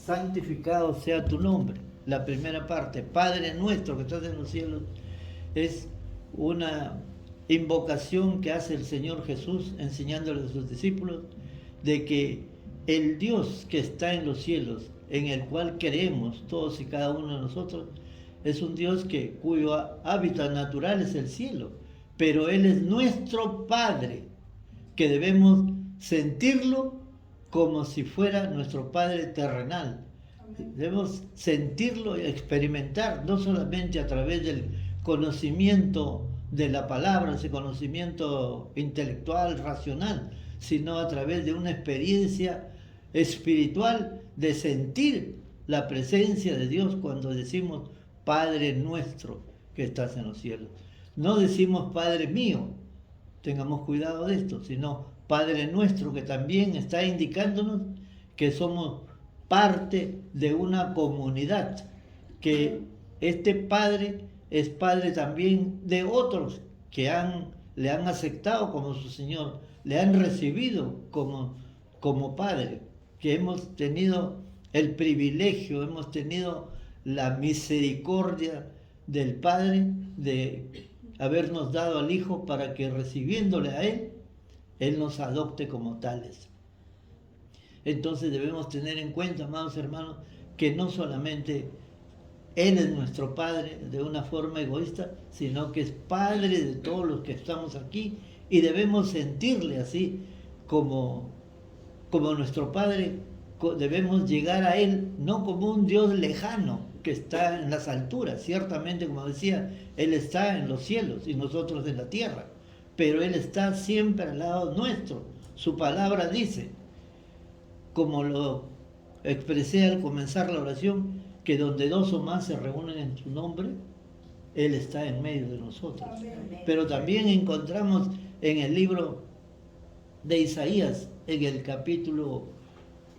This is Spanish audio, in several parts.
santificado sea tu nombre. La primera parte, Padre nuestro que estás en los cielos, es una invocación que hace el Señor Jesús enseñándole a sus discípulos de que el Dios que está en los cielos, en el cual creemos todos y cada uno de nosotros, es un Dios cuyo hábitat natural es el cielo, pero Él es nuestro Padre, que debemos sentirlo como si fuera nuestro Padre terrenal. Debemos sentirlo y experimentar, no solamente a través del conocimiento de la palabra, ese conocimiento intelectual, racional, sino a través de una experiencia espiritual de sentir la presencia de Dios cuando decimos Padre nuestro que estás en los cielos. No decimos Padre mío, tengamos cuidado de esto, sino Padre nuestro, que también está indicándonos que somos parte de una comunidad, que este Padre es Padre también de otros que le han aceptado como su Señor, le han recibido como Padre, que hemos tenido el privilegio, hemos tenido la misericordia del Padre de habernos dado al Hijo para que recibiéndole a Él nos adopte como tales. Entonces debemos tener en cuenta, amados hermanos, que no solamente Él es nuestro Padre de una forma egoísta, sino que es Padre de todos los que estamos aquí y debemos sentirle así como nuestro Padre. Debemos llegar a Él no como un Dios lejano que está en las alturas, ciertamente, como decía, Él está en los cielos y nosotros en la tierra, pero Él está siempre al lado nuestro. Su palabra dice, como lo expresé al comenzar la oración, que donde dos o más se reúnen en su nombre, Él está en medio de nosotros. Pero también encontramos en el libro de Isaías, en el capítulo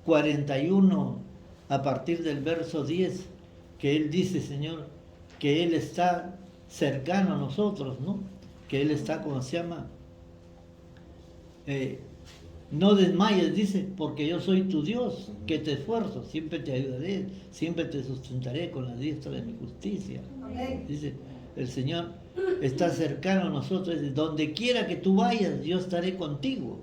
41, a partir del verso 10, que Él dice, Señor, que Él está cercano a nosotros, ¿no? Que Él está, ¿cómo se llama? No desmayes, dice, porque yo soy tu Dios, que te esfuerzo, siempre te ayudaré, siempre te sustentaré con la diestra de mi justicia. Dice, el Señor está cercano a nosotros, dice, donde quiera que tú vayas, yo estaré contigo.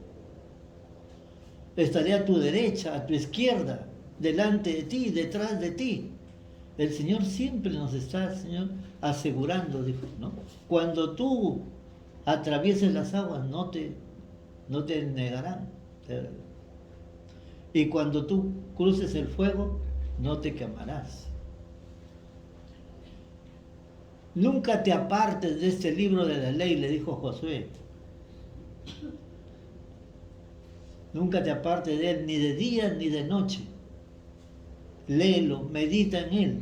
Estaré a tu derecha, a tu izquierda, delante de ti, detrás de ti. El Señor siempre nos está, Señor, asegurando, dijo, ¿no? Cuando tú atravieses las aguas, no te negarán. Y cuando tú cruces el fuego, no te quemarás. Nunca te apartes de este libro de la ley, le dijo Josué. Nunca te apartes de él, ni de día ni de noche. Léelo, medita en él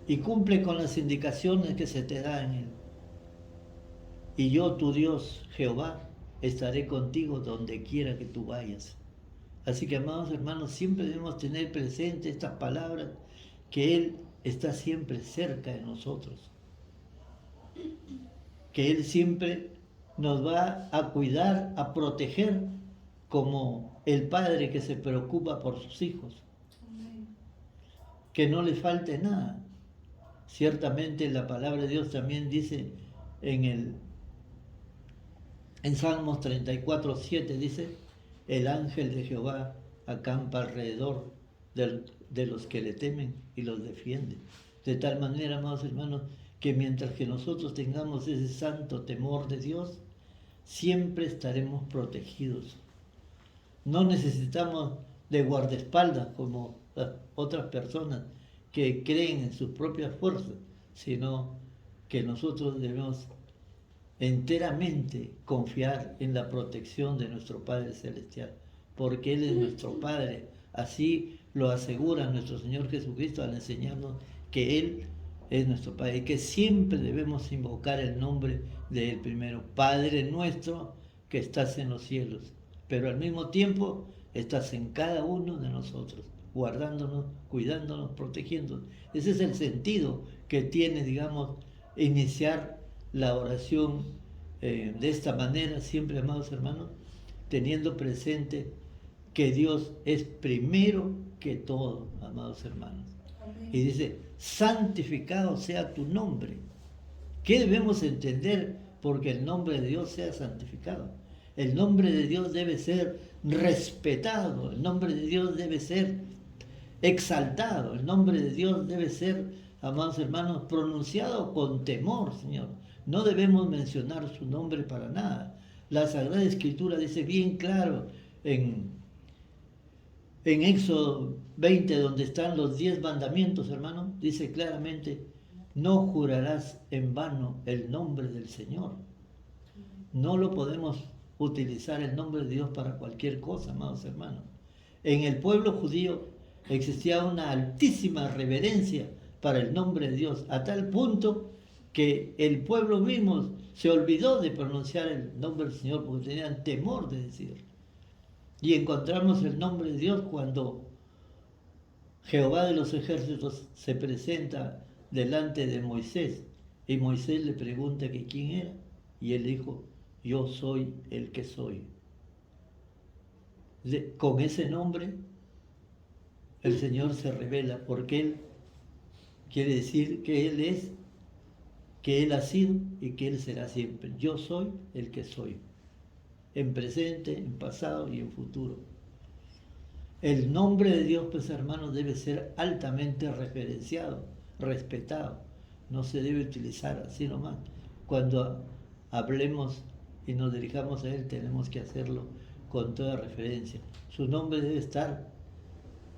y cumple con las indicaciones que se te da en él. Y yo, tu Dios, Jehová, estaré contigo donde quiera que tú vayas. Así que, amados hermanos, siempre debemos tener presente estas palabras, que Él está siempre cerca de nosotros, que Él siempre nos va a cuidar, a proteger, como el padre que se preocupa por sus hijos. Que no les falte nada. Ciertamente la palabra de Dios también dice en Salmos 34:7, dice, el ángel de Jehová acampa alrededor de los que le temen y los defiende. De tal manera, amados hermanos, que mientras que nosotros tengamos ese santo temor de Dios, siempre estaremos protegidos. No necesitamos de guardaespaldas como otras personas que creen en sus propias fuerzas, sino que nosotros debemos enteramente confiar en la protección de nuestro Padre Celestial, porque Él es nuestro Padre. Así lo asegura nuestro Señor Jesucristo al enseñarnos que Él es nuestro Padre y que siempre debemos invocar el nombre de Él primero. Padre nuestro que estás en los cielos, pero al mismo tiempo estás en cada uno de nosotros, guardándonos, cuidándonos, protegiéndonos. Ese es el sentido que tiene, digamos, iniciar la oración de esta manera, siempre, amados hermanos, teniendo presente que Dios es primero que todo, amados hermanos. Amén. Y dice, santificado sea tu nombre. ¿Qué debemos entender porque el nombre de Dios sea santificado? El nombre de Dios debe ser respetado, el nombre de Dios debe ser exaltado, el nombre de Dios debe ser, amados hermanos, pronunciado con temor, Señor. No debemos mencionar su nombre para nada. La Sagrada Escritura dice bien claro en Éxodo 20, donde están los 10 mandamientos, hermano, dice claramente, no jurarás en vano el nombre del Señor. No lo podemos utilizar el nombre de Dios para cualquier cosa, amados hermanos. En el pueblo judío existía una altísima reverencia para el nombre de Dios, a tal punto que el pueblo mismo se olvidó de pronunciar el nombre del Señor porque tenían temor de decirlo. Y encontramos el nombre de Dios cuando Jehová de los ejércitos se presenta delante de Moisés y Moisés le pregunta que quién era y él dijo, yo soy el que soy. Con ese nombre el Señor se revela porque Él quiere decir que Él es, que Él ha sido y que Él será siempre. Yo soy el que soy, en presente, en pasado y en futuro. El nombre de Dios, pues hermanos, debe ser altamente referenciado, respetado. No se debe utilizar así nomás. Cuando hablemos y nos dirijamos a Él, tenemos que hacerlo con toda referencia. Su nombre debe estar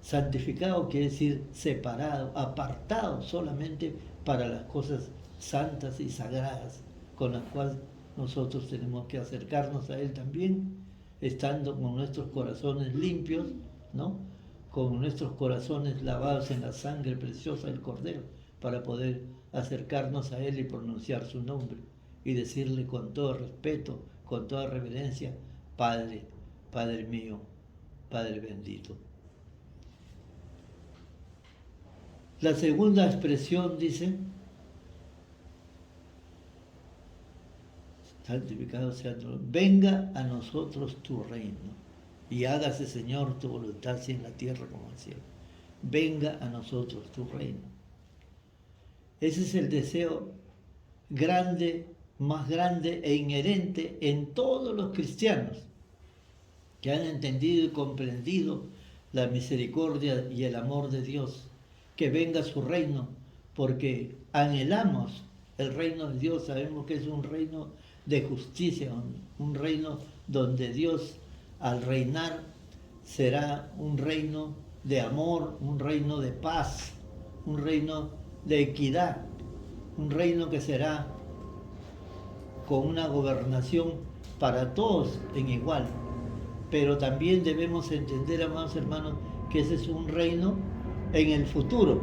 santificado, quiere decir separado, apartado solamente para las cosas santas y sagradas con las cuales nosotros tenemos que acercarnos a Él también, estando con nuestros corazones limpios, ¿no? Con nuestros corazones lavados en la sangre preciosa del Cordero, para poder acercarnos a Él y pronunciar su nombre y decirle con todo respeto, con toda reverencia, Padre, Padre mío, Padre bendito. La segunda expresión dice, santificado sea tu nombre, venga a nosotros tu reino y hágase, Señor, tu voluntad, así en la tierra como en el cielo. Venga a nosotros tu reino. Ese es el deseo grande, más grande e inherente en todos los cristianos que han entendido y comprendido la misericordia y el amor de Dios. Que venga su reino, porque anhelamos el reino de Dios, sabemos que es un reino de justicia, un reino donde Dios al reinar será un reino de amor, un reino de paz, un reino de equidad, un reino que será con una gobernación para todos en igual. Pero también debemos entender, amados hermanos, que ese es un reino en el futuro,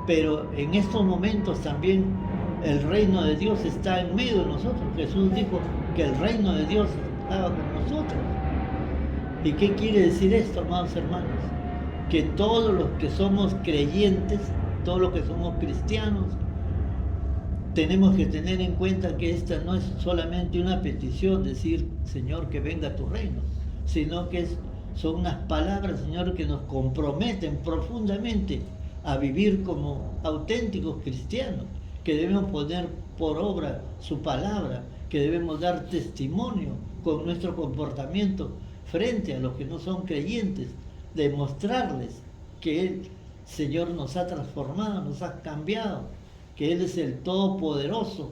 pero en estos momentos también el reino de Dios está en medio de nosotros. Jesús dijo que el reino de Dios estaba con nosotros. ¿Y qué quiere decir esto, amados hermanos? Que todos los que somos creyentes, todos los que somos cristianos, tenemos que tener en cuenta que esta no es solamente una petición, decir, Señor, que venga tu reino, sino que son unas palabras, Señor, que nos comprometen profundamente a vivir como auténticos cristianos, que debemos poner por obra su palabra, que debemos dar testimonio con nuestro comportamiento frente a los que no son creyentes, demostrarles que el Señor nos ha transformado, nos ha cambiado, que Él es el Todopoderoso,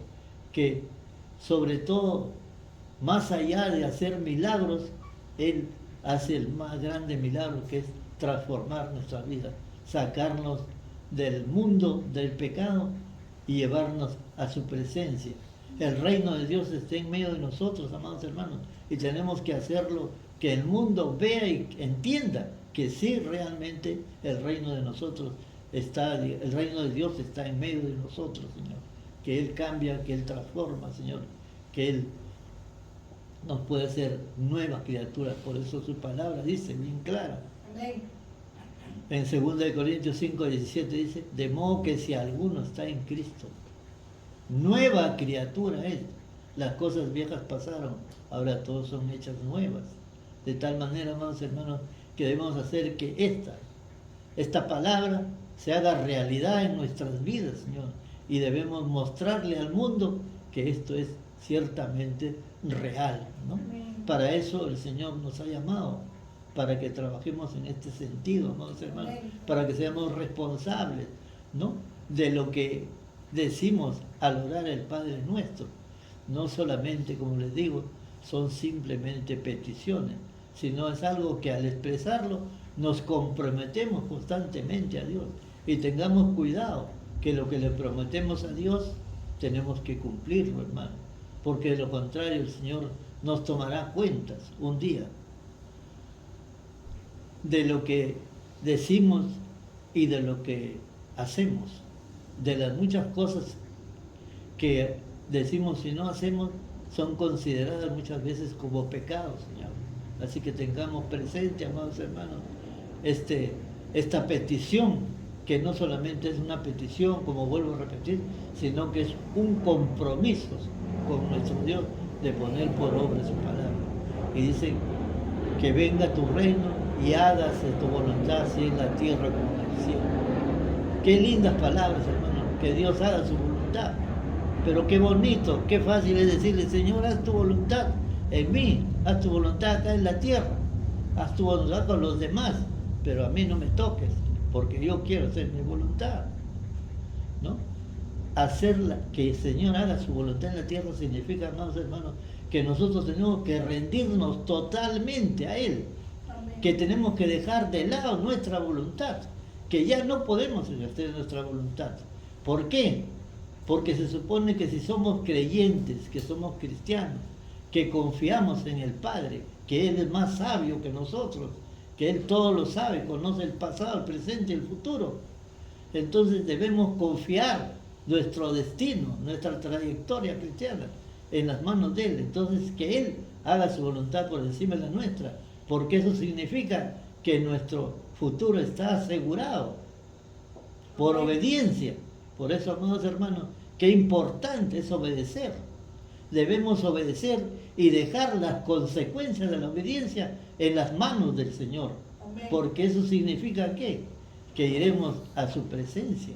que sobre todo, más allá de hacer milagros, Él hace el más grande milagro, que es transformar nuestra vida, sacarnos del mundo del pecado y llevarnos a su presencia. El reino de Dios está en medio de nosotros, amados hermanos, y tenemos que hacerlo, que el mundo vea y entienda que sí, realmente el reino de nosotros está, el reino de Dios está en medio de nosotros, Señor, que Él cambia, que Él transforma, Señor, que Él nos puede hacer nuevas criaturas. Por eso su palabra dice bien clara. Amén. En 2 Corintios 5:17 dice, de modo que si alguno está en Cristo, nueva criatura es. Las cosas viejas pasaron, ahora todas son hechas nuevas. De tal manera, amados hermanos, que debemos hacer que esta palabra se haga realidad en nuestras vidas, Señor. Y debemos mostrarle al mundo que esto es ciertamente real, ¿no? Para eso el Señor nos ha llamado, para que trabajemos en este sentido, amados hermanos, para que seamos responsables, ¿no?, de lo que decimos al orar el Padre Nuestro. No solamente, como les digo, son simplemente peticiones, sino es algo que al expresarlo nos comprometemos constantemente a Dios, y tengamos cuidado que lo que le prometemos a Dios tenemos que cumplirlo, hermano, porque de lo contrario el Señor nos tomará cuentas un día de lo que decimos y de lo que hacemos, de las muchas cosas que decimos y no hacemos, son consideradas muchas veces como pecados, Señor. Así que tengamos presente, amados hermanos, esta petición, que no solamente es una petición, como vuelvo a repetir, sino que es un compromiso con nuestro Dios de poner por obra su palabra. Y dicen que venga tu reino y hágase tu voluntad, así en la tierra como en el cielo. Qué lindas palabras, hermano, que Dios haga su voluntad. Pero qué bonito, qué fácil es decirle: Señor, haz tu voluntad en mí, haz tu voluntad acá en la tierra, haz tu voluntad con los demás, pero a mí no me toques, porque yo quiero hacer mi voluntad, ¿no? Que el Señor haga su voluntad en la tierra significa, amados hermanos, que nosotros tenemos que rendirnos totalmente a Él. Amén. Que tenemos que dejar de lado nuestra voluntad, que ya no podemos ejercer nuestra voluntad. ¿Por qué? Porque se supone que si somos creyentes, que somos cristianos, que confiamos en el Padre, que Él es más sabio que nosotros, que Él todo lo sabe, conoce el pasado, el presente y el futuro, entonces debemos confiar nuestro destino, nuestra trayectoria cristiana en las manos de Él. Entonces que Él haga su voluntad por encima de la nuestra, porque eso significa que nuestro futuro está asegurado por obediencia. Por eso, amados hermanos, qué importante es obedecer. Debemos obedecer y dejar las consecuencias de la obediencia en las manos del Señor. Amén. Porque eso significa ¿qué? Que iremos a su presencia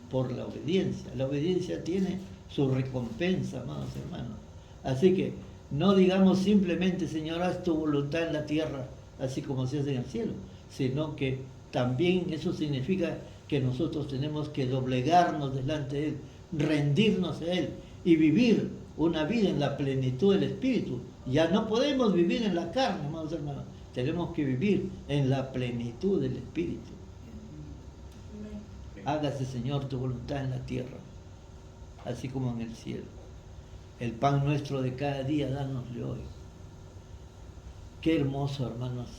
por la obediencia. La obediencia tiene su recompensa, amados hermanos. Así que no digamos simplemente: Señor, haz tu voluntad en la tierra, así como se hace en el cielo, sino que también eso significa que nosotros tenemos que doblegarnos delante de Él, rendirnos a Él y vivir una vida en la plenitud del Espíritu. Ya no podemos vivir en la carne, amados hermanos, tenemos que vivir en la plenitud del Espíritu. Hágase, Señor, tu voluntad en la tierra, así como en el cielo. El pan nuestro de cada día, dánosle hoy. Qué hermoso, hermanos,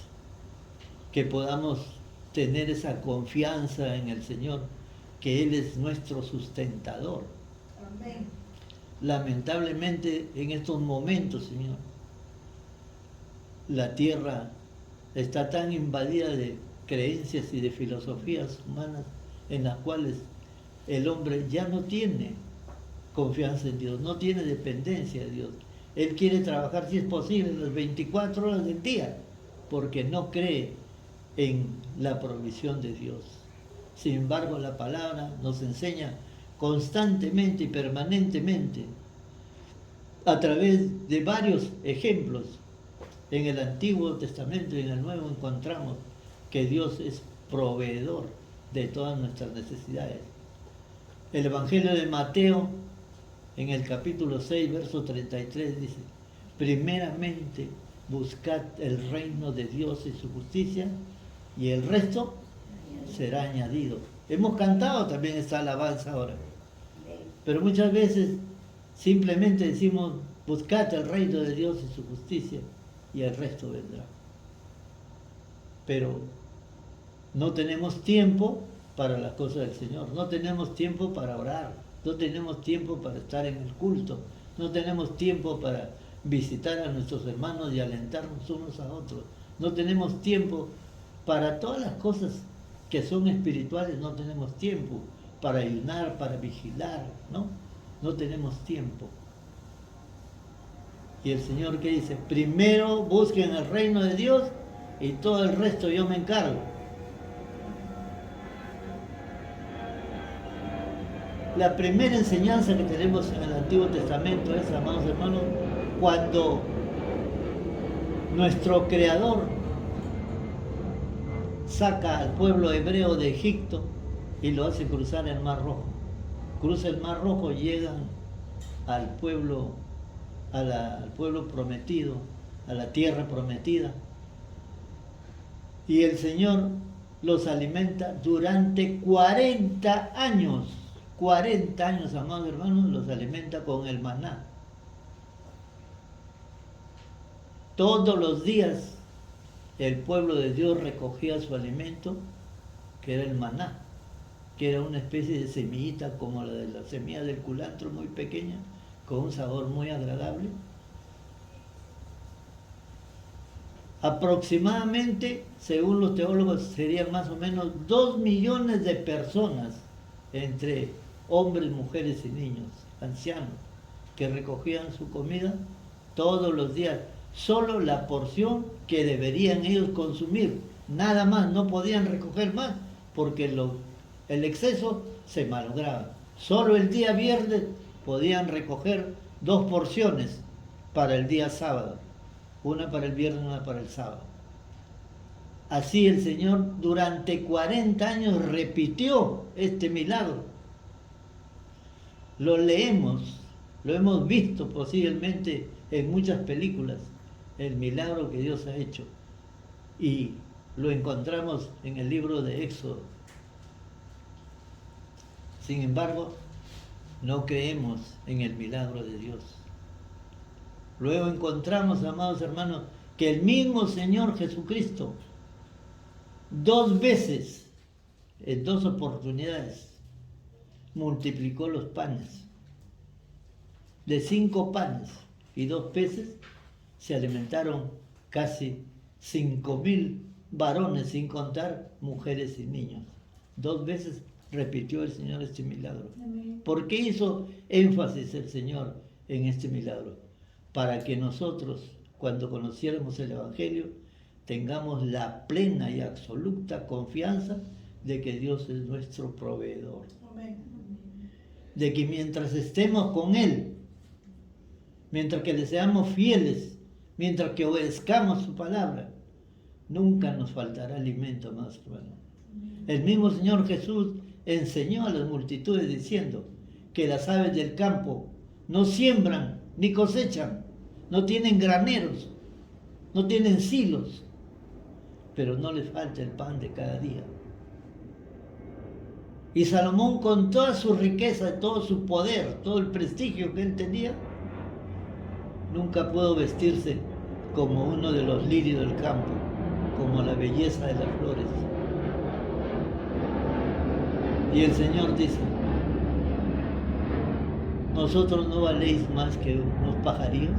que podamos tener esa confianza en el Señor, que Él es nuestro sustentador. Amén. Lamentablemente, en estos momentos, Señor, la tierra está tan invadida de creencias y de filosofías humanas en las cuales el hombre ya no tiene confianza en Dios, no tiene dependencia de Dios. Él quiere trabajar, si es posible, las 24 horas del día, porque no cree en la provisión de Dios. Sin embargo, la palabra nos enseña constantemente y permanentemente, a través de varios ejemplos. En el Antiguo Testamento y en el Nuevo encontramos que Dios es proveedor de todas nuestras necesidades. El Evangelio de Mateo, en el capítulo 6, verso 33, dice: primeramente buscad el reino de Dios y su justicia, y el resto será añadido. Hemos cantado también esta alabanza ahora, pero muchas veces simplemente decimos: buscad el reino de Dios y su justicia, y el resto vendrá. Pero no tenemos tiempo para las cosas del Señor, no tenemos tiempo para orar, no tenemos tiempo para estar en el culto, no tenemos tiempo para visitar a nuestros hermanos y alentarnos unos a otros, no tenemos tiempo para todas las cosas que son espirituales, no tenemos tiempo para ayunar, para vigilar, no tenemos tiempo. Y el Señor, ¿qué dice? Primero busquen el reino de Dios y todo el resto yo me encargo. La primera enseñanza que tenemos en el Antiguo Testamento es, amados hermanos, cuando nuestro Creador saca al pueblo hebreo de Egipto y lo hace cruzar el Mar Rojo. Cruza el Mar Rojo, llegan al pueblo prometido, a la tierra prometida. Y el Señor los alimenta durante 40 años. 40 años, amados hermanos, los alimenta con el maná. Todos los días el pueblo de Dios recogía su alimento, que era el maná, que era una especie de semillita como la de la semilla del culantro, muy pequeña, con un sabor muy agradable. Aproximadamente, según los teólogos, serían más o menos 2 millones de personas, entre hombres, mujeres y niños, ancianos, que recogían su comida todos los días, solo la porción que deberían ellos consumir, nada más, no podían recoger más, porque el exceso se malograba. Solo el día viernes podían recoger 2 porciones para el día sábado, una para el viernes y una para el sábado. Así el Señor durante 40 años repitió este milagro. Lo leemos, lo hemos visto posiblemente en muchas películas, el milagro que Dios ha hecho. Y lo encontramos en el libro de Éxodo. Sin embargo, no creemos en el milagro de Dios. Luego encontramos, amados hermanos, que el mismo Señor Jesucristo, 2 veces, en 2 oportunidades, multiplicó los panes. De 5 panes y 2 peces se alimentaron casi 5.000 varones, sin contar mujeres y niños. 2 veces repitió el Señor este milagro. Amén. ¿Por qué hizo énfasis el Señor en este milagro? Para que nosotros, cuando conociéramos el Evangelio, tengamos la plena y absoluta confianza de que Dios es nuestro proveedor. Amén. De que mientras estemos con Él, mientras que le seamos fieles, mientras que obedezcamos su palabra, nunca nos faltará alimento, más hermano. El mismo Señor Jesús enseñó a las multitudes diciendo que las aves del campo no siembran ni cosechan, no tienen graneros, no tienen silos, pero no les falta el pan de cada día. Y Salomón, con toda su riqueza, todo su poder, todo el prestigio que él tenía, nunca pudo vestirse como uno de los lirios del campo, como la belleza de las flores. Y el Señor dice: ¿nosotros no valéis más que unos pajarillos?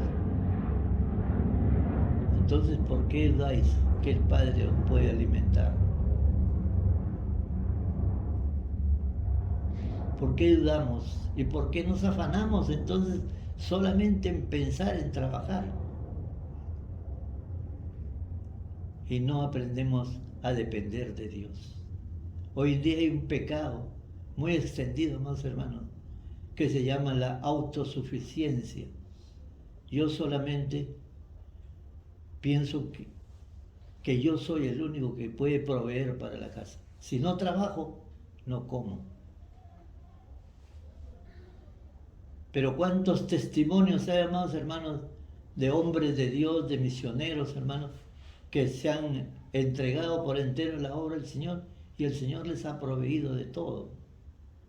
Entonces, ¿por qué dais que el Padre os puede alimentar? ¿Por qué dudamos? ¿Y por qué nos afanamos entonces solamente en pensar en trabajar? Y no aprendemos a depender de Dios. Hoy en día hay un pecado muy extendido, más hermanos, que se llama la autosuficiencia. Yo solamente pienso que yo soy el único que puede proveer para la casa. Si no trabajo, no como. Pero cuántos testimonios hay, amados hermanos, de hombres de Dios, de misioneros, hermanos, que se han entregado por entero a la obra del Señor y el Señor les ha proveído de todo: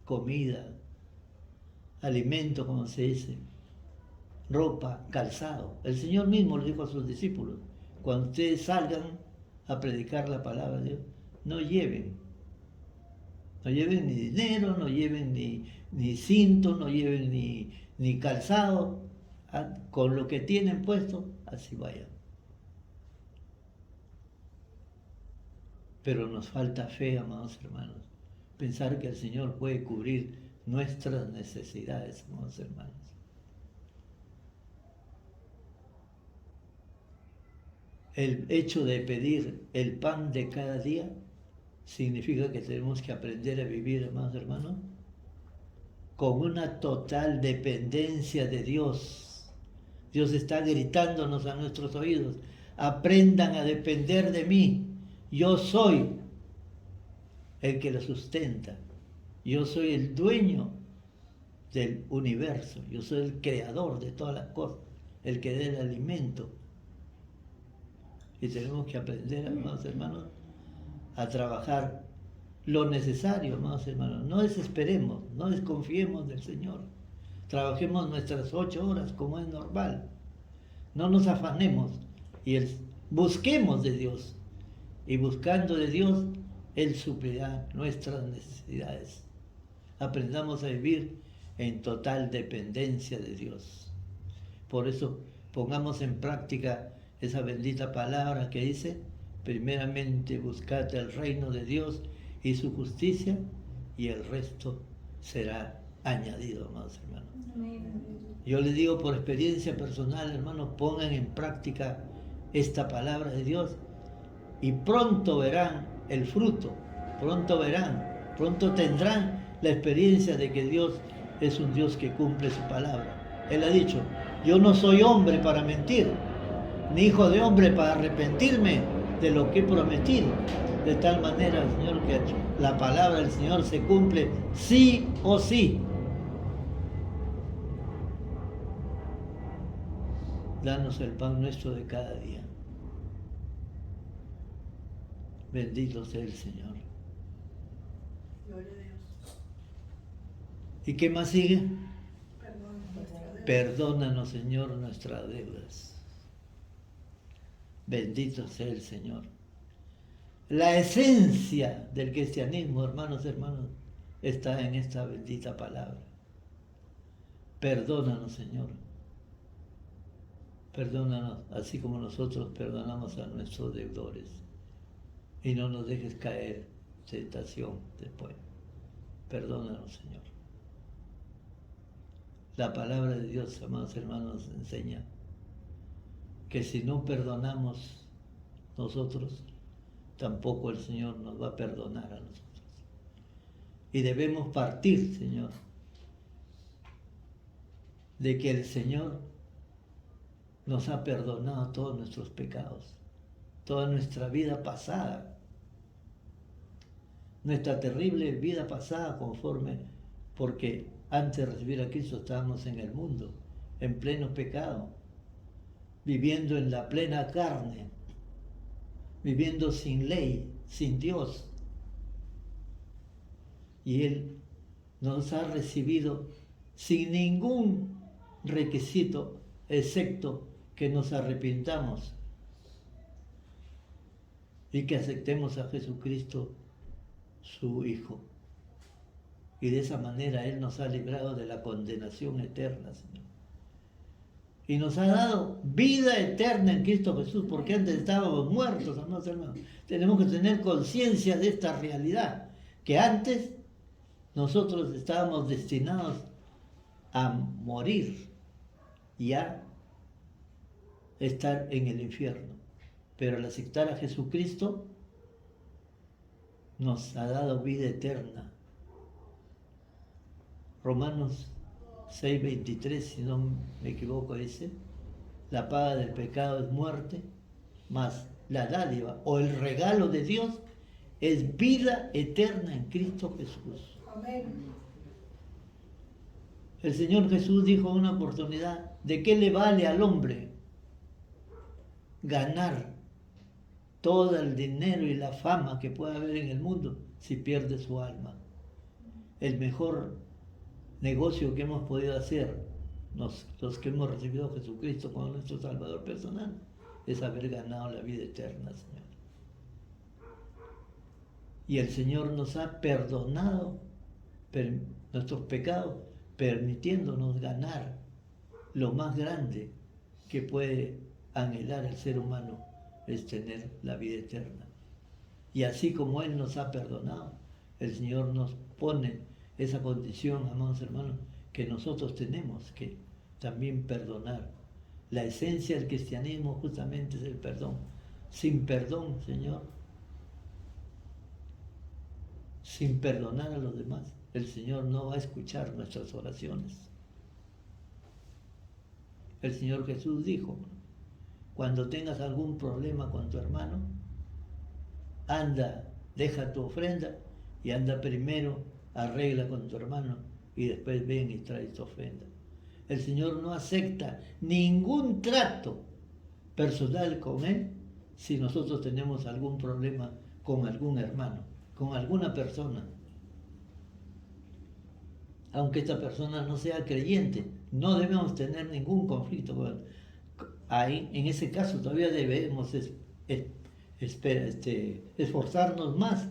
comida, alimento, como se dice, ropa, calzado. El Señor mismo le dijo a sus discípulos: cuando ustedes salgan a predicar la palabra de Dios, no lleven ni dinero, no lleven ni cinto, no lleven ni calzado. Con lo que tienen puesto, así vayan. Pero nos falta fe, amados hermanos, pensar que el Señor puede cubrir nuestras necesidades, amados hermanos. El hecho de pedir el pan de cada día significa que tenemos que aprender a vivir, hermanos, con una total dependencia de Dios. Dios está gritándonos a nuestros oídos: aprendan a depender de mí. Yo soy el que lo sustenta. Yo soy el dueño del universo. Yo soy el creador de todas las cosas, el que da el alimento. Y tenemos que aprender, amados hermanos, a trabajar lo necesario, amados hermanos. No desesperemos, no desconfiemos del Señor. Trabajemos nuestras 8 horas como es normal. No nos afanemos y busquemos de Dios. Y buscando de Dios, Él suplirá nuestras necesidades. Aprendamos a vivir en total dependencia de Dios. Por eso pongamos en práctica esa bendita palabra que dice: primeramente buscad el reino de Dios y su justicia, y el resto será añadido, amados hermanos. Yo les digo por experiencia personal, hermanos, pongan en práctica esta palabra de Dios y pronto verán el fruto, pronto tendrán la experiencia de que Dios es un Dios que cumple su palabra. Él ha dicho: yo no soy hombre para mentir, ni hijo de hombre para arrepentirme de lo que he prometido. De tal manera, Señor, que la palabra del Señor se cumple sí o sí. Danos el pan nuestro de cada día. Bendito sea el Señor. Gloria a Dios. ¿Y qué más sigue? Perdónanos, Señor, nuestras deudas. Bendito sea el Señor. La esencia del cristianismo, hermanos, está en esta bendita palabra. Perdónanos, Señor. Perdónanos, así como nosotros perdonamos a nuestros deudores. Y no nos dejes caer en tentación después. Perdónanos, Señor. La palabra de Dios, amados hermanos, nos enseña que si no perdonamos nosotros, tampoco el Señor nos va a perdonar a nosotros. Y debemos partir, Señor, de que el Señor nos ha perdonado todos nuestros pecados, toda nuestra vida pasada, nuestra terrible vida pasada porque antes de recibir a Cristo estábamos en el mundo, en pleno pecado, viviendo en la plena carne, viviendo sin ley, sin Dios. Y Él nos ha recibido sin ningún requisito, excepto que nos arrepintamos y que aceptemos a Jesucristo, su Hijo. Y de esa manera Él nos ha librado de la condenación eterna, Señor. Y nos ha dado vida eterna en Cristo Jesús, porque antes estábamos muertos, amados hermanos. Tenemos que tener conciencia de esta realidad, que antes nosotros estábamos destinados a morir y a estar en el infierno. Pero al aceptar a Jesucristo, nos ha dado vida eterna. Romanos 6:23, si no me equivoco, dice: la paga del pecado es muerte, mas la dádiva o el regalo de Dios es vida eterna en Cristo Jesús. Amén. El Señor Jesús dijo en una oportunidad: ¿de qué le vale al hombre ganar todo el dinero y la fama que pueda haber en el mundo si pierde su alma? El mejor negocio que hemos podido hacer los que hemos recibido a Jesucristo como nuestro Salvador personal es haber ganado la vida eterna, Señor. Y el Señor nos ha perdonado nuestros pecados, permitiéndonos ganar lo más grande que puede anhelar el ser humano, es tener la vida eterna. Y así como Él nos ha perdonado, el Señor nos pone esa condición, amados hermanos, que nosotros tenemos que también perdonar. La esencia del cristianismo justamente es el perdón. sin perdón, Señor, sin perdonar a los demás, el Señor no va a escuchar nuestras oraciones. El Señor Jesús dijo, cuando tengas algún problema con tu hermano, anda, deja tu ofrenda y anda primero, arregla con tu hermano y después ven y trae tu ofrenda. El Señor no acepta ningún trato personal con Él si nosotros tenemos algún problema con algún hermano, con alguna persona. Aunque esta persona no sea creyente, no debemos tener ningún conflicto con él. Ahí, en ese caso, todavía debemos esforzarnos más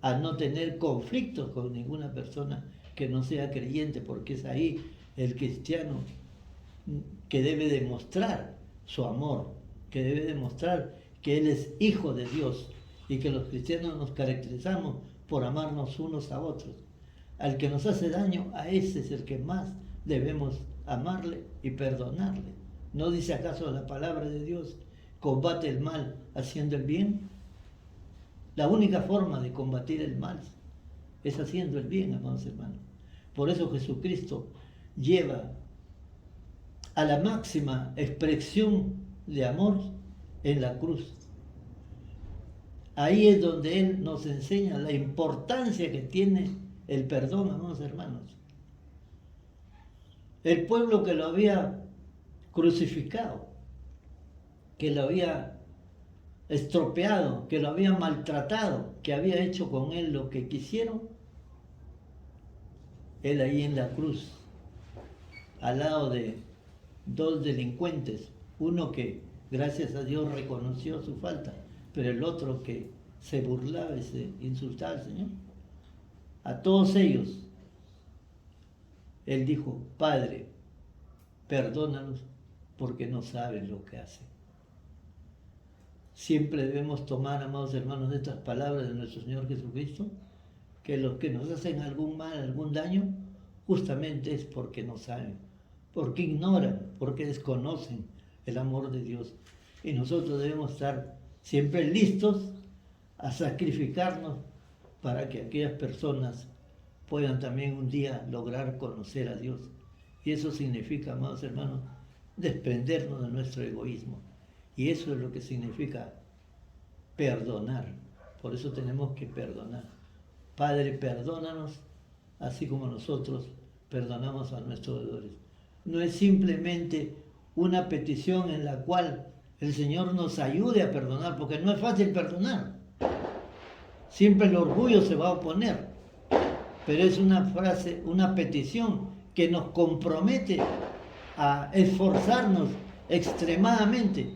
a no tener conflictos con ninguna persona que no sea creyente, porque es ahí el cristiano que debe demostrar su amor, que debe demostrar que Él es hijo de Dios y que los cristianos nos caracterizamos por amarnos unos a otros. Al que nos hace daño, a ese es el que más debemos amarle y perdonarle. ¿No dice acaso la palabra de Dios, combate el mal haciendo el bien? La única forma de combatir el mal es haciendo el bien, amados hermanos. Por eso Jesucristo lleva a la máxima expresión de amor en la cruz. Ahí es donde Él nos enseña la importancia que tiene el perdón, amados hermanos. El pueblo que lo había crucificado, que lo había estropeado, que lo había maltratado, que había hecho con Él lo que quisieron, Él ahí en la cruz, al lado de dos delincuentes, uno que gracias a Dios reconoció su falta, pero el otro que se burlaba y se insultaba al Señor. A todos ellos, Él dijo, Padre, perdónalos porque no saben lo que hacen. Siempre debemos tomar, amados hermanos, de estas palabras de nuestro Señor Jesucristo, que los que nos hacen algún mal, algún daño, justamente es porque no saben, porque ignoran, porque desconocen el amor de Dios. Y nosotros debemos estar siempre listos a sacrificarnos para que aquellas personas puedan también un día lograr conocer a Dios. Y eso significa, amados hermanos, desprendernos de nuestro egoísmo. Y eso es lo que significa perdonar. Por eso tenemos que perdonar. Padre, perdónanos, así como nosotros perdonamos a nuestros deudores. No es simplemente una petición en la cual el Señor nos ayude a perdonar, porque no es fácil perdonar. Siempre el orgullo se va a oponer, pero es una frase, una petición que nos compromete a esforzarnos extremadamente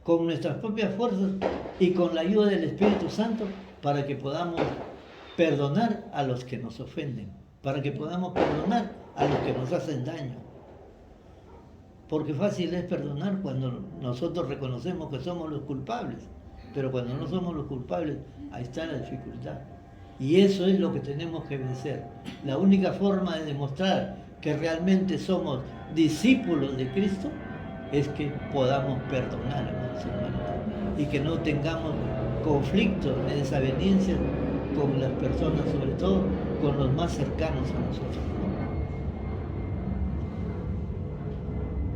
con nuestras propias fuerzas y con la ayuda del Espíritu Santo para que podamos perdonar a los que nos ofenden, para que podamos perdonar a los que nos hacen daño. Porque fácil es perdonar cuando nosotros reconocemos que somos los culpables, pero cuando no somos los culpables, ahí está la dificultad. Y eso es lo que tenemos que vencer. La única forma de demostrar que realmente somos discípulos de Cristo es que podamos perdonar, amados hermanos, y que no tengamos conflictos ni desavenencias con las personas, sobre todo con los más cercanos a nosotros.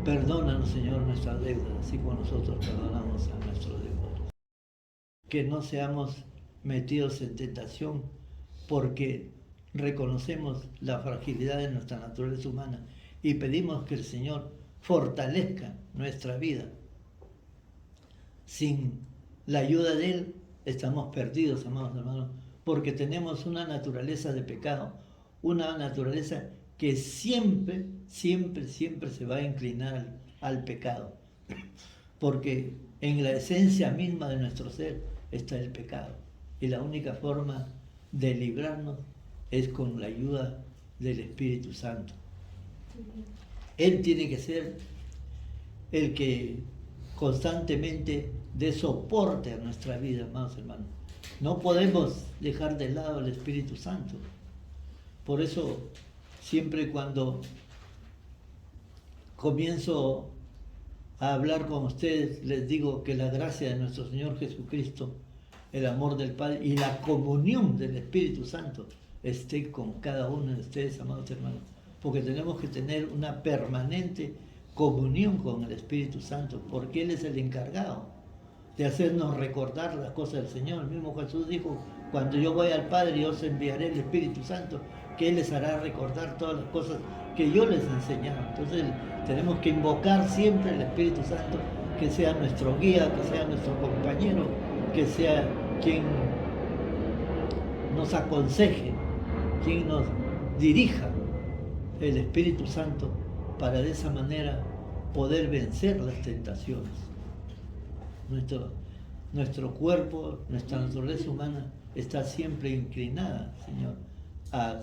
Perdónanos, Señor, nuestras deudas, así como nosotros perdonamos a nuestros deudores. Que no seamos metidos en tentación porque reconocemos la fragilidad de nuestra naturaleza humana y pedimos que el Señor fortalezca nuestra vida. Sin la ayuda de Él estamos perdidos, amados hermanos, porque tenemos una naturaleza de pecado, una naturaleza que siempre se va a inclinar al pecado, porque en la esencia misma de nuestro ser está el pecado, y la única forma de librarnos es con la ayuda del Espíritu Santo. Él tiene que ser el que constantemente dé soporte a nuestra vida, amados hermanos. No podemos dejar de lado al Espíritu Santo. Por eso, siempre cuando comienzo a hablar con ustedes, les digo que la gracia de nuestro Señor Jesucristo, el amor del Padre y la comunión del Espíritu Santo esté con cada uno de ustedes, amados hermanos, porque tenemos que tener una permanente comunión con el Espíritu Santo, porque Él es el encargado de hacernos recordar las cosas del Señor. El mismo Jesús dijo, cuando yo voy al Padre, yo os enviaré el Espíritu Santo, que Él les hará recordar todas las cosas que yo les enseñaba. Entonces tenemos que invocar siempre el Espíritu Santo, que sea nuestro guía, que sea nuestro compañero, que sea quien nos aconseje, quien nos dirija, el Espíritu Santo, para de esa manera poder vencer las tentaciones. Nuestro cuerpo, nuestra naturaleza humana está siempre inclinada, Señor, a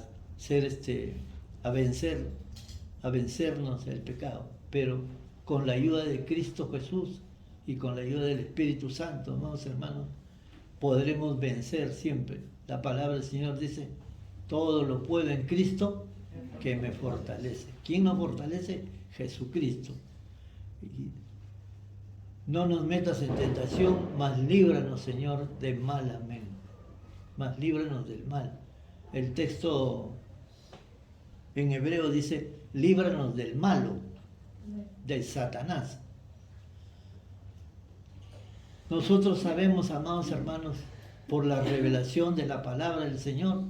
vencernos el pecado, pero con la ayuda de Cristo Jesús y con la ayuda del Espíritu Santo, amados hermanos, podremos vencer siempre. La palabra del Señor dice, todo lo puedo en Cristo que me fortalece. ¿Quién nos fortalece? Jesucristo. Y no nos metas en tentación, mas líbranos, Señor, del mal. Amén. Mas líbranos del mal. El texto en hebreo dice, líbranos del malo, del Satanás. Nosotros sabemos, amados hermanos, por la revelación de la palabra del Señor,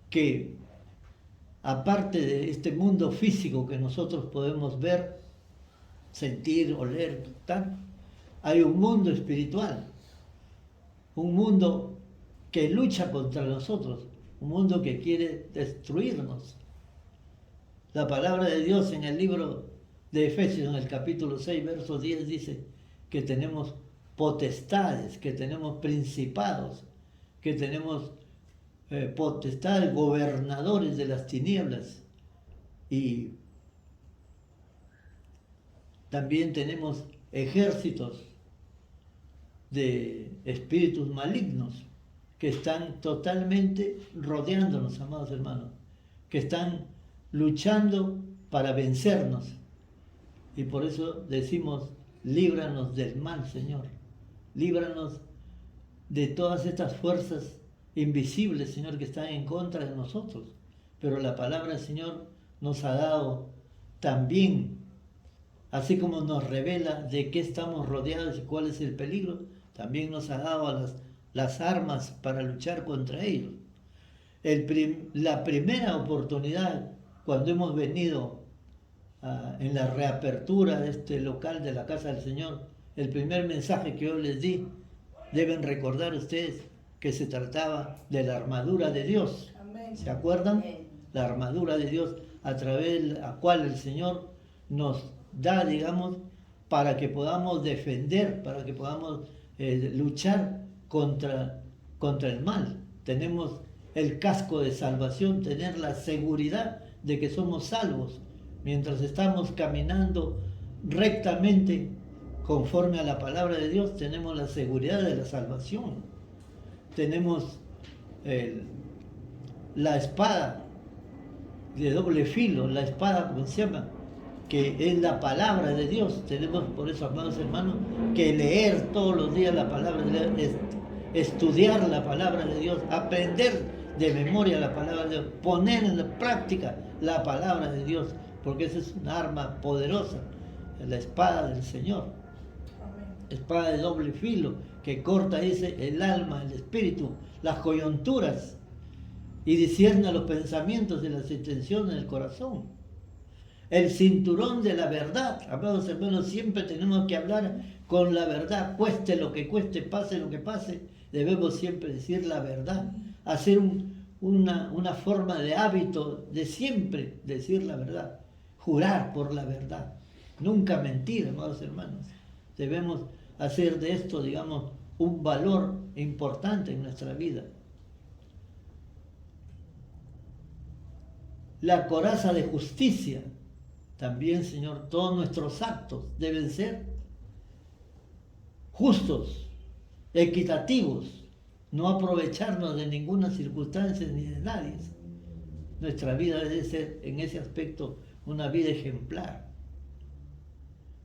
que aparte de este mundo físico que nosotros podemos ver, sentir, oler, tal, hay un mundo espiritual, un mundo que lucha contra nosotros, un mundo que quiere destruirnos. La palabra de Dios en el libro de Efesios, en el capítulo 6, verso 10, dice que tenemos potestades, que tenemos principados, que tenemos potestades, gobernadores de las tinieblas, y también tenemos ejércitos de espíritus malignos que están totalmente rodeándonos, amados hermanos, que están luchando para vencernos. Y por eso decimos, líbranos del mal, Señor. Líbranos de todas estas fuerzas invisibles, Señor, que están en contra de nosotros. Pero la palabra del Señor nos ha dado también, así como nos revela de qué estamos rodeados y cuál es el peligro, también nos ha dado las armas para luchar contra ellos. La primera oportunidad, cuando hemos venido en la reapertura de este local de la Casa del Señor, el primer mensaje que yo les di, deben recordar ustedes que se trataba de la armadura de Dios. Amén. ¿Se acuerdan? Amén. La armadura de Dios, a través de la cual el Señor nos da, digamos, para que podamos defender, para que podamos luchar contra el mal. Tenemos el casco de salvación, tener la seguridad de que somos salvos mientras estamos caminando rectamente conforme a la palabra de Dios. Tenemos la seguridad de la salvación, tenemos la espada de doble filo, la espada, ¿cómo se llama?, que es la palabra de Dios. Tenemos, por eso, amados hermanos, que leer todos los días la palabra de Dios, estudiar la palabra de Dios, aprender de memoria la palabra de Dios, poner en práctica la palabra de Dios, porque esa es una arma poderosa, la espada del Señor. Amén. Espada de doble filo, que corta, dice, el alma, el espíritu, las coyunturas, y discierne los pensamientos y las intenciones del corazón. El cinturón de la verdad, amados hermanos, siempre tenemos que hablar con la verdad, cueste lo que cueste, pase lo que pase, debemos siempre decir la verdad, hacer una forma de hábito de siempre decir la verdad, jurar por la verdad, nunca mentir, amados hermanos. Debemos hacer de esto, digamos, un valor importante en nuestra vida. La coraza de justicia. También, Señor, todos nuestros actos deben ser justos, equitativos, no aprovecharnos de ninguna circunstancia ni de nadie. Nuestra vida debe ser, en ese aspecto, una vida ejemplar.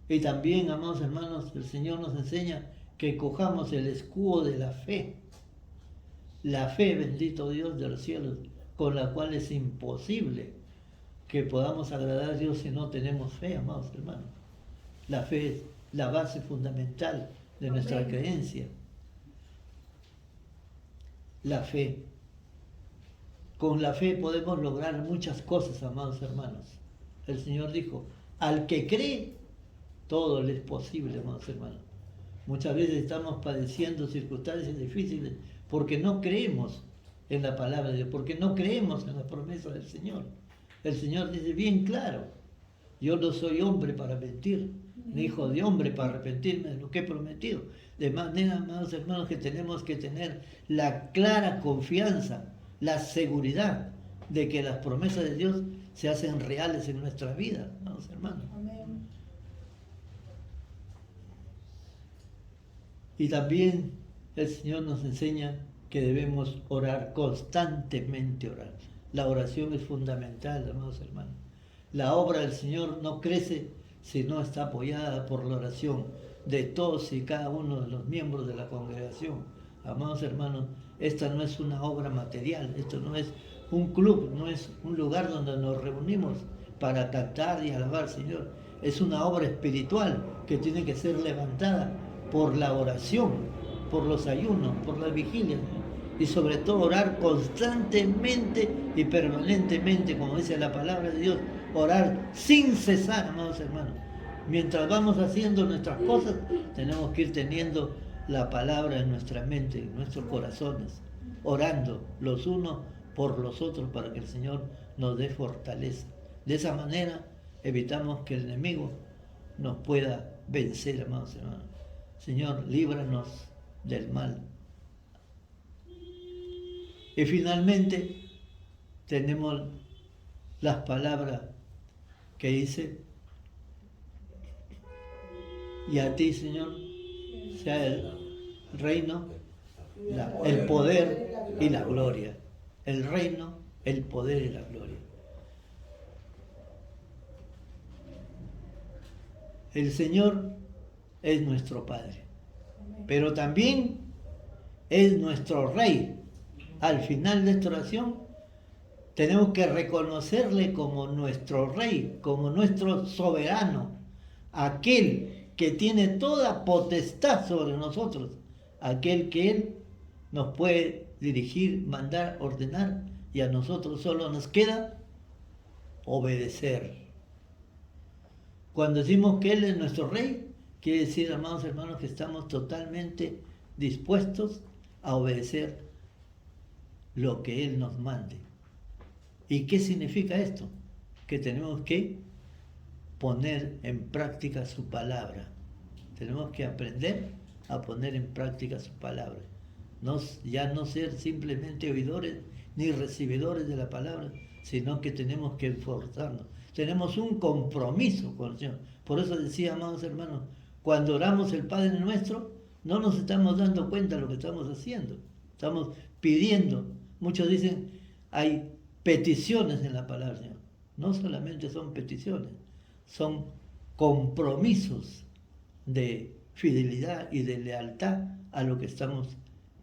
Y también, amados hermanos, el Señor nos enseña que cojamos el escudo de la fe. La fe, bendito Dios de los cielos, con la cual es imposible que podamos agradar a Dios si no tenemos fe, amados hermanos. La fe es la base fundamental de nuestra creencia. La fe. Con la fe podemos lograr muchas cosas, amados hermanos. El Señor dijo, al que cree, todo le es posible, amados hermanos. Muchas veces estamos padeciendo circunstancias difíciles porque no creemos en la palabra de Dios, porque no creemos en la promesa del Señor. El Señor dice bien claro, yo no soy hombre para mentir, ni hijo de hombre para arrepentirme de lo que he prometido. De manera, amados hermanos, que tenemos que tener la clara confianza, la seguridad de que las promesas de Dios se hacen reales en nuestra vida, amados hermanos. Amén. Y también el Señor nos enseña que debemos orar, constantemente orar. La oración es fundamental, amados hermanos. La obra del Señor no crece si no está apoyada por la oración de todos y cada uno de los miembros de la congregación. Amados hermanos, esta no es una obra material, esto no es un club, no es un lugar donde nos reunimos para cantar y alabar al Señor. Es una obra espiritual que tiene que ser levantada por la oración, por los ayunos, por las vigilias, y sobre todo orar constantemente y permanentemente, como dice la palabra de Dios, orar sin cesar, amados hermanos. Mientras vamos haciendo nuestras cosas, tenemos que ir teniendo la palabra en nuestra mente, en nuestros corazones, orando los unos por los otros para que el Señor nos dé fortaleza. De esa manera evitamos que el enemigo nos pueda vencer, amados hermanos. Señor, líbranos del mal. Y finalmente tenemos las palabras que dice, y a ti, Señor, sea el reino, el poder y la gloria. El reino, el poder y la gloria. El Señor es nuestro Padre, pero también es nuestro Rey. Al final de esta oración tenemos que reconocerle como nuestro Rey, como nuestro soberano, aquel que tiene toda potestad sobre nosotros, aquel que Él nos puede dirigir, mandar, ordenar, y a nosotros solo nos queda obedecer. Cuando decimos que Él es nuestro Rey, quiere decir, amados hermanos, que estamos totalmente dispuestos a obedecer lo que Él nos mande. ¿Y qué significa esto? Que tenemos que poner en práctica su palabra. Tenemos que aprender a poner en práctica su palabra. Ya no ser simplemente oidores ni recibidores de la palabra, sino que tenemos que esforzarnos. Tenemos un compromiso con el Señor. Por eso decía, amados hermanos, cuando oramos el Padre Nuestro, no nos estamos dando cuenta de lo que estamos haciendo. Estamos pidiendo. Muchos dicen, hay peticiones en la palabra, Señor. No solamente son peticiones, son compromisos de fidelidad y de lealtad a lo que estamos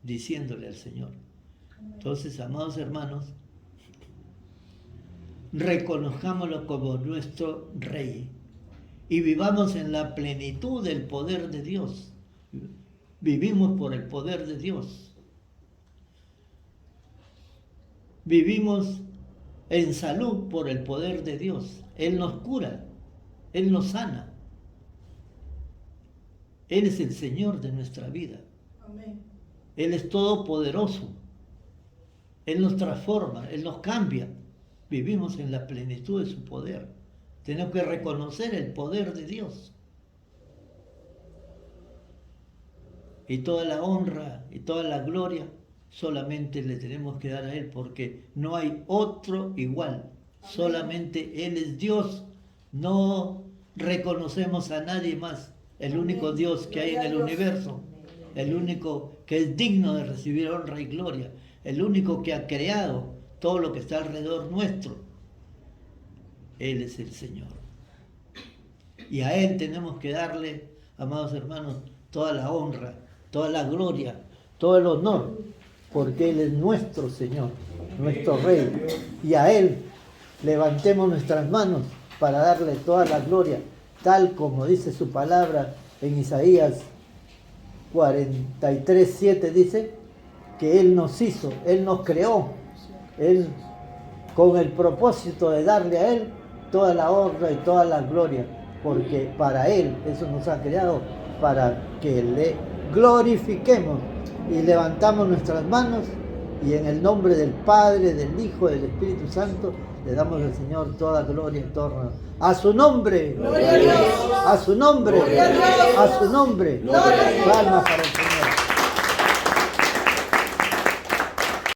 diciéndole al Señor. Entonces, amados hermanos, reconozcámoslo como nuestro Rey y vivamos en la plenitud del poder de Dios. Vivimos por el poder de Dios. Vivimos en salud por el poder de Dios. Él nos cura, Él nos sana. Él es el Señor de nuestra vida. Amén. Él es todopoderoso. Él nos transforma, Él nos cambia. Vivimos en la plenitud de su poder. Tenemos que reconocer el poder de Dios. Y toda la honra y toda la gloria solamente le tenemos que dar a Él, porque no hay otro igual. Amén. Solamente Él es Dios. No reconocemos a nadie más. El único Dios que hay en el universo. El único que es digno de recibir honra y gloria. El único que ha creado todo lo que está alrededor nuestro. Él es el Señor. Y a Él tenemos que darle, amados hermanos, toda la honra, toda la gloria, todo el honor, porque Él es nuestro Señor, nuestro Rey. Y a Él levantemos nuestras manos para darle toda la gloria, tal como dice su palabra en Isaías 43:7, dice que Él nos hizo, Él nos creó, Él con el propósito de darle a Él toda la honra y toda la gloria, porque para Él eso nos ha creado, para que le glorifiquemos. Y levantamos nuestras manos y en el nombre del Padre, del Hijo y del Espíritu Santo le damos al Señor toda gloria en torno a su nombre. Gloria a Dios. A su nombre. Gloria a Dios. A su nombre. Gloria a Dios. Palmas para el